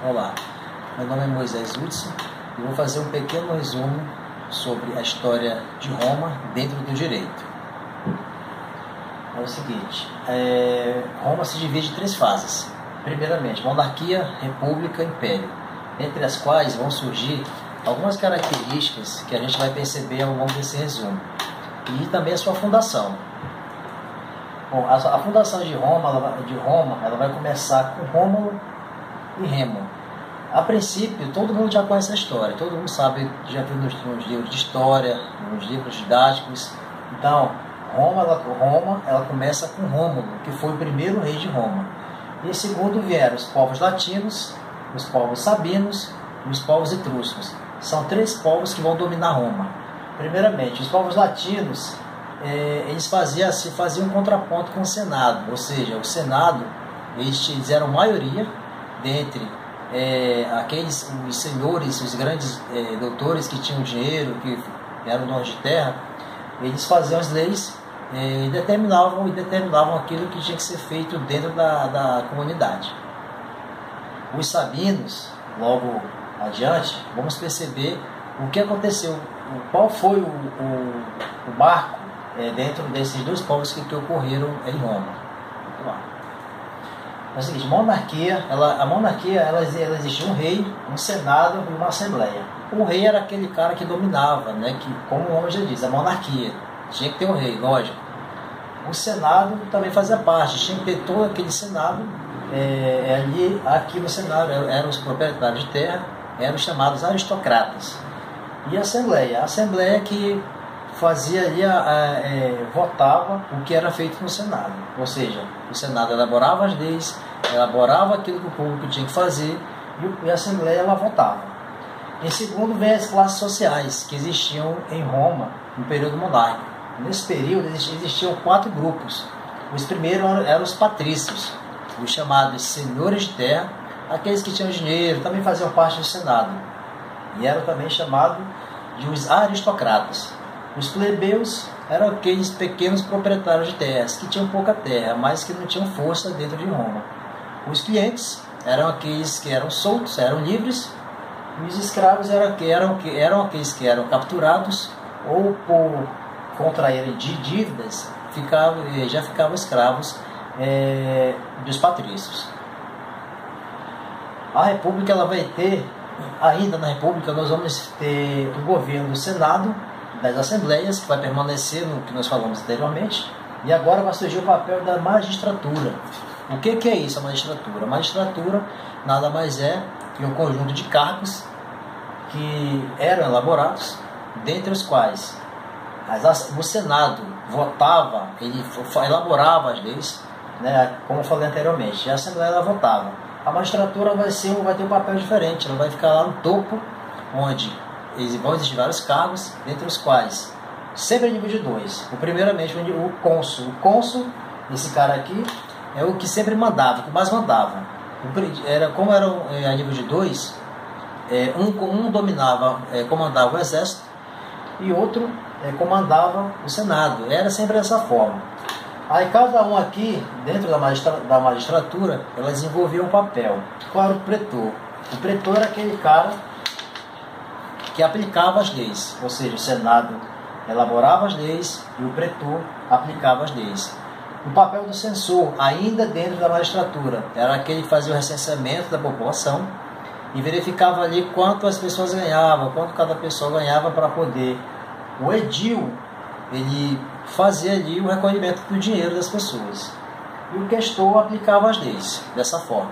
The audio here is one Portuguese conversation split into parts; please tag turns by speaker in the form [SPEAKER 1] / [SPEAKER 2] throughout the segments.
[SPEAKER 1] Olá, meu nome é Moisés Hudson e vou fazer um pequeno resumo sobre a história de Roma dentro do direito. É o seguinte, Roma se divide em 3 fases. Primeiramente, monarquia, república, império, entre as quais vão surgir algumas características que a gente vai perceber ao longo desse resumo, e também a sua fundação. Bom, a fundação de Roma ela vai começar com Rômulo e Remo. A princípio, todo mundo já conhece a história, todo mundo sabe, já viu nos livros de história, nos livros didáticos. Então, Roma ela começa com Rômulo, que foi o primeiro rei de Roma. E em segundo vieram os povos latinos, os povos sabinos e os povos etruscos. São 3 povos que vão dominar Roma. Primeiramente, os povos latinos, eles faziam um contraponto com o Senado, ou seja, o Senado, eles eram maioria dentre os senhores, os grandes doutores que tinham dinheiro, que eram donos de terra. Eles faziam as leis e determinavam aquilo que tinha que ser feito dentro da comunidade. Os sabinos, logo adiante, vamos perceber o que aconteceu, qual foi o marco dentro desses 2 povos que ocorreram em Roma. Vamos lá. É o seguinte, a monarquia existia um rei, um senado e uma assembleia. O rei era aquele cara que dominava, né, que, como o nome já diz, a monarquia. Tinha que ter um rei, lógico. O senado também fazia parte, tinha que ter todo aquele senado. Aqui no senado eram os proprietários de terra, eram os chamados aristocratas. E a assembleia que fazia ali, votava o que era feito no Senado. Ou seja, o Senado elaborava as leis, elaborava aquilo que o público tinha que fazer, e a Assembleia ela votava. Em segundo, vem as classes sociais que existiam em Roma no período monárquico. Nesse período existiam 4 grupos. Os primeiros eram os patrícios, os chamados senhores de terra, aqueles que tinham dinheiro, também faziam parte do Senado, e eram também chamados de os aristocratas. Os plebeus eram aqueles pequenos proprietários de terras que tinham pouca terra, mas que não tinham força dentro de Roma. Os clientes eram aqueles que eram soltos, eram livres, e os escravos eram aqueles que eram capturados ou por contraírem de dívidas já ficavam escravos dos patrícios. A República ela vai ter, ainda na República nós vamos ter o governo do Senado, das Assembleias, que vai permanecer no que nós falamos anteriormente, e agora vai surgir o papel da magistratura. O que é isso, a magistratura? A magistratura nada mais é que um conjunto de cargos que eram elaborados, dentre os quais o Senado votava, ele elaborava as leis, né, como eu falei anteriormente, e a Assembleia ela votava. A magistratura vai ter um papel diferente, ela vai ficar lá no topo, onde vão existir vários cargos, dentre os quais, sempre a nível de 2. Primeiramente, o cônsul. O cônsul, esse cara aqui, é o que sempre mandava, o que mais mandava. Como era a nível de 2, um comandava o exército e outro comandava o Senado. Era sempre dessa forma. Aí cada um aqui, dentro da magistratura, ela desenvolvia um papel. Qual era o pretor? O pretor era aquele cara que aplicava as leis, ou seja, o Senado elaborava as leis e o pretor aplicava as leis. O papel do censor, ainda dentro da magistratura, era aquele que fazia o recenseamento da população e verificava ali quanto as pessoas ganhavam, quanto cada pessoa ganhava, para poder o edil ele fazia ali o recolhimento do dinheiro das pessoas. E o questor aplicava as leis dessa forma.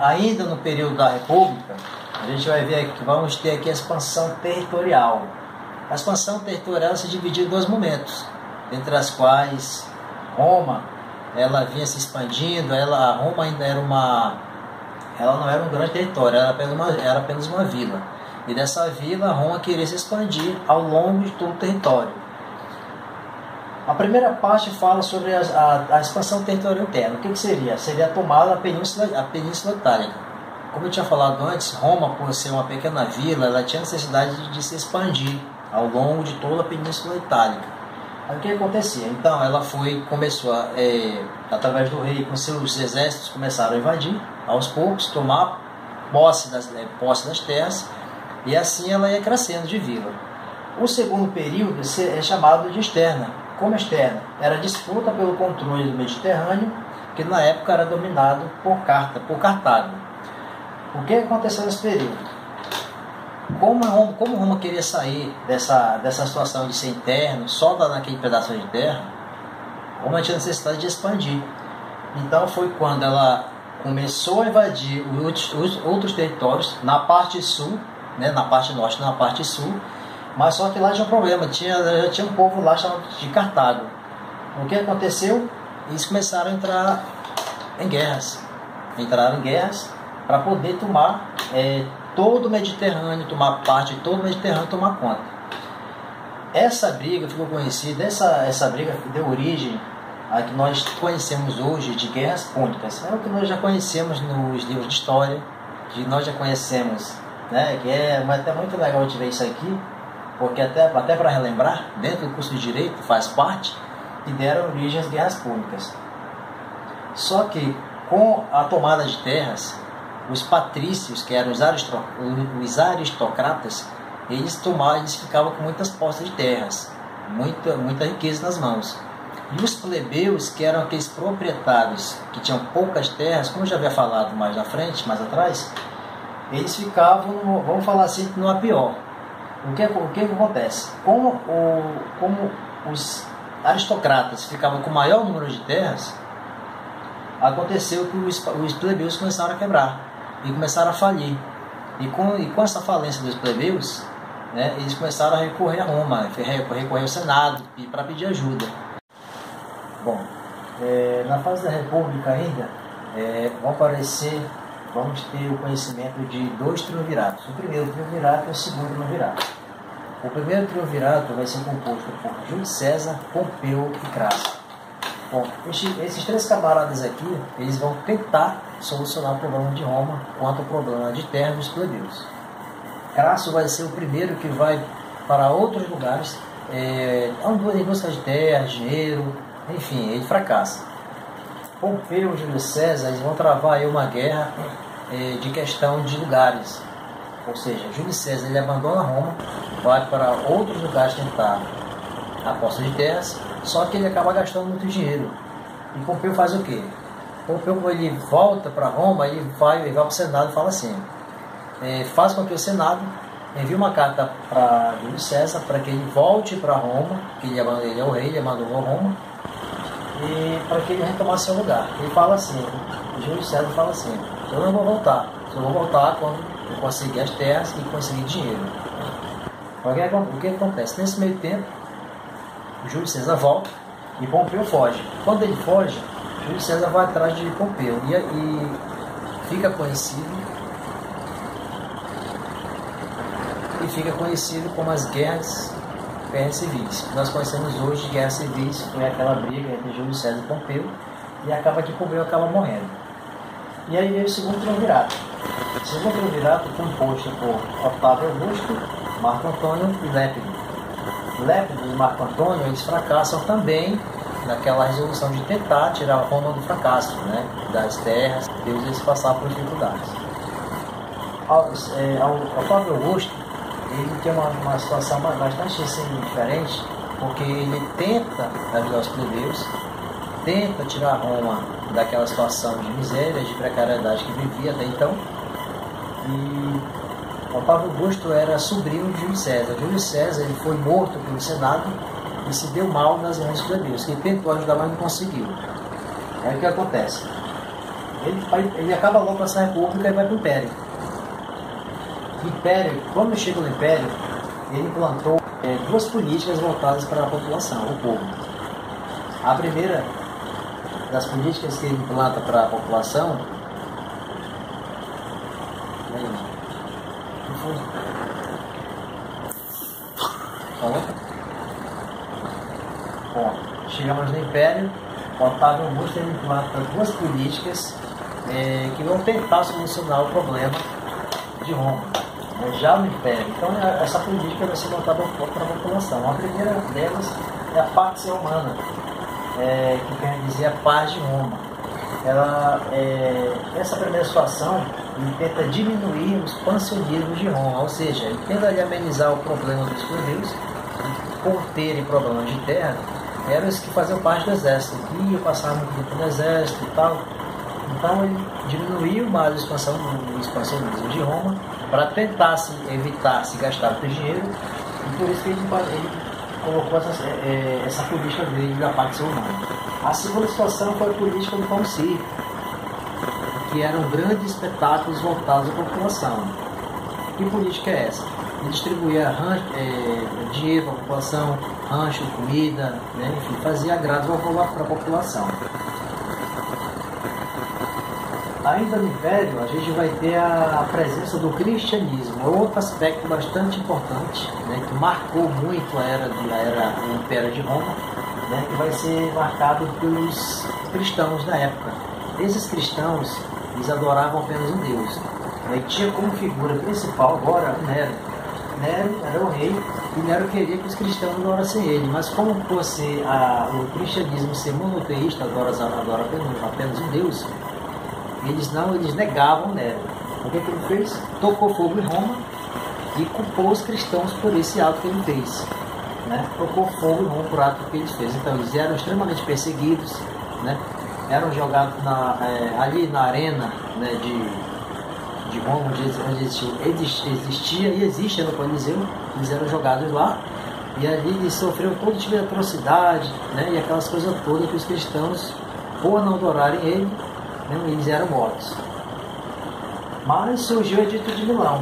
[SPEAKER 1] Ainda no período da República, a gente vai ver que vamos ter aqui a expansão territorial. A expansão territorial se dividia em 2 momentos, entre as quais Roma ela vinha se expandindo. Roma ainda ela não era um grande território, era apenas uma vila. E dessa vila, Roma queria se expandir ao longo de todo o território. A primeira parte fala sobre a expansão territorial interna. O que seria? Seria a tomada da Península Itálica. Como eu tinha falado antes, Roma, por ser uma pequena vila, ela tinha necessidade de se expandir ao longo de toda a Península Itálica. Aí o que acontecia? Então ela começou através do rei, com seus exércitos, começaram a invadir, aos poucos, tomar posse das terras, e assim ela ia crescendo de vila. O segundo período é chamado de externa. Como externa? Era disputa pelo controle do Mediterrâneo, que na época era dominado por Cartago. O que aconteceu nesse período? Como Roma queria sair dessa situação de ser interno, só naquele pedaço de terra, Roma tinha necessidade de expandir. Então foi quando ela começou a invadir os outros territórios, na parte sul, né, na parte norte e na parte sul, mas só que lá tinha um problema, já tinha um povo lá chamado de Cartago. O que aconteceu? Eles começaram a entrar em guerras. Entraram em guerras para poder tomar todo o Mediterrâneo, tomar parte de todo o Mediterrâneo, tomar conta. Essa briga ficou conhecida, essa briga deu origem a que nós conhecemos hoje de guerras púnicas. É o que nós já conhecemos nos livros de história, que nós já conhecemos, né? Que é até muito legal a gente ver isso aqui, porque até para relembrar, dentro do curso de Direito faz parte, e deram origem às guerras púnicas. Só que com a tomada de terras, os patrícios, que eram os aristocratas, eles ficavam com muitas posses de terras, muita riqueza nas mãos. E os plebeus, que eram aqueles proprietários que tinham poucas terras, como eu já havia falado mais atrás, eles ficavam, vamos falar assim, numa pior. O que acontece? Como os aristocratas ficavam com o maior número de terras, aconteceu que os plebeus começaram a quebrar e começaram a falir. E com essa falência dos plebeus, né, eles começaram a recorrer a Roma, recorrer ao Senado para pedir ajuda. Bom, na fase da República ainda, vamos ter o conhecimento de dois triunviratos. O primeiro triunvirato e o segundo triunvirato. O primeiro triunvirato vai ser composto por Júlio César, Pompeu e Crasso. Bom, esses três camaradas aqui, eles vão tentar solucionar o problema de Roma quanto ao problema de terra dos plebeus. Crasso vai ser o primeiro que vai para outros lugares, em busca de terra, dinheiro, enfim, ele fracassa. Pompeu e Júlio César, eles vão travar aí uma guerra de questão de lugares. Ou seja, Júlio César ele abandona Roma, vai para outros lugares tentar a posse de terras, só que ele acaba gastando muito dinheiro. E Pompeu faz o quê? Pompeu, quando ele volta para Roma, ele vai para o Senado e fala assim, faz com que o Senado envie uma carta para Júlio César para que ele volte para Roma, que ele é o rei, ele abandonou Roma, e para que ele retomasse seu lugar. Ele fala assim, Júlio César fala assim, eu não vou voltar, eu vou voltar quando eu conseguir as terras e conseguir dinheiro. O que acontece? Nesse meio tempo, Júlio César volta e Pompeu foge. Quando ele foge, Júlio César vai atrás de Pompeu e fica conhecido como as guerras civis. Nós conhecemos hoje guerras civis, foi aquela briga entre Júlio César e Pompeu, e acaba que Pompeu acaba morrendo. E aí veio o segundo triunvirato. O segundo triunvirato composto por Otávio Augusto, Marco Antônio e Lépido. Lépido e Marco Antônio, eles fracassam também naquela resolução de tentar tirar Roma do fracasso, né, das terras, eles passaram por dificuldades. Otávio Augusto, ele tem uma situação bastante assim, diferente, porque ele tenta ajudar os plebeus, tenta tirar Roma daquela situação de miséria, de precariedade que vivia até então. E Otávio Augusto era sobrinho de Júlio César. Júlio César ele foi morto pelo Senado e se deu mal nas mãos dos plebeus, que ele tentou ajudar, mas não conseguiu. Aí o que acontece? Ele acaba logo com essa república e vai para o Império. O Império, quando chega no Império, ele implantou duas políticas voltadas para a população, o povo. A primeira das políticas que ele implanta para a população Bom, chegamos no Império. Otávio Augusto implanta duas políticas que vão tentar solucionar o problema de Roma, já no Império. Então essa política vai ser voltada para a população. A primeira delas é a Pax Romana, que quer dizer a paz de Roma. Essa primeira situação ele tenta diminuir o expansionismo de Roma, ou seja, ele tenta amenizar o problema dos judeus, por terem problemas de terra, eram os que faziam parte do exército, que iam passar muito tempo no exército e tal. Então ele diminuiu mais o expansionismo de Roma para tentar evitar se gastar muito dinheiro, e por isso que ele colocou essa política dele da Pax Romana. A segunda situação foi a política do pão circo, que eram grandes espetáculos voltados à população. Que política é essa? Ele distribuía dinheiro para a população, rancho, comida, né? Enfim, fazia agrado para a população. Ainda no Império, a gente vai ter a presença do cristianismo, outro aspecto bastante importante, né, que marcou muito a era do Império de Roma, né, que vai ser marcado pelos cristãos da época. Esses cristãos, eles adoravam apenas um Deus, né, e tinha como figura principal agora o Nero. Nero era o rei e Nero queria que os cristãos adorassem ele, mas como fosse o cristianismo ser monoteísta, adora apenas um Deus, eles negavam Nero. O que ele fez? Tocou fogo em Roma e culpou os cristãos por esse ato que ele fez, né? Tocou fogo em Roma por ato que eles fez. Então eles eram extremamente perseguidos, né? Eram jogados ali na arena, né, de Roma, onde existia e existe no Coliseu. Eles eram jogados lá e ali eles sofreram todo tipo de atrocidade, né? E aquelas coisas todas que os cristãos, por não adorarem ele, eles eram mortos. Mas surgiu o Edito de Milão,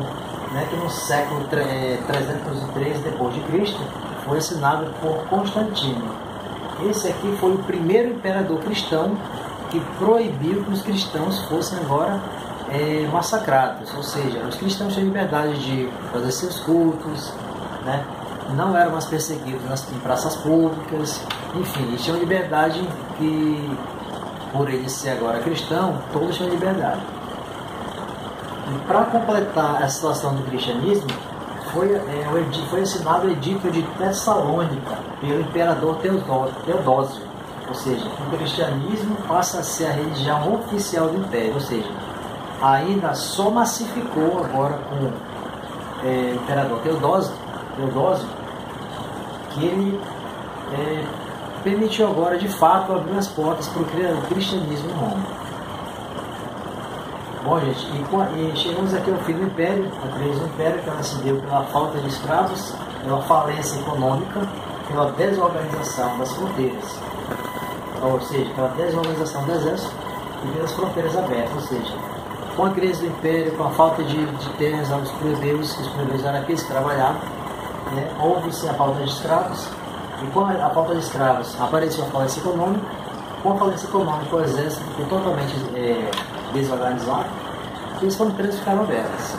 [SPEAKER 1] né, que no século 303 depois de Cristo foi assinado por Constantino. Esse aqui foi o primeiro imperador cristão que proibiu que os cristãos fossem agora massacrados, ou seja, os cristãos tinham liberdade de fazer seus cultos, né, não eram mais perseguidos em praças públicas, enfim, eles tinham liberdade que, por ele ser agora cristão, todos tinham liberdade. E para completar a situação do cristianismo, foi assinado o Edito de Tessalônica pelo imperador Teodósio, ou seja, o cristianismo passa a ser a religião oficial do império, ou seja, ainda só massificou agora com o imperador Teodósio, que ele permitiu agora de fato abrir as portas para o cristianismo em Roma. Bom, gente, e chegamos aqui ao fim do Império, a crise do Império, que ela se deu pela falta de escravos, pela falência econômica, pela desorganização das fronteiras, ou seja, pela desorganização do exército e pelas fronteiras abertas, ou seja, com a crise do Império, com a falta de terras aos plebeus, que os plebeus eram aqueles que trabalhavam, né, houve-se a falta de escravos, e com a falta de escravos apareceu a falência econômica. Com a falência econômica, o exército ficou totalmente desorganizado e as fronteiras ficaram abertas.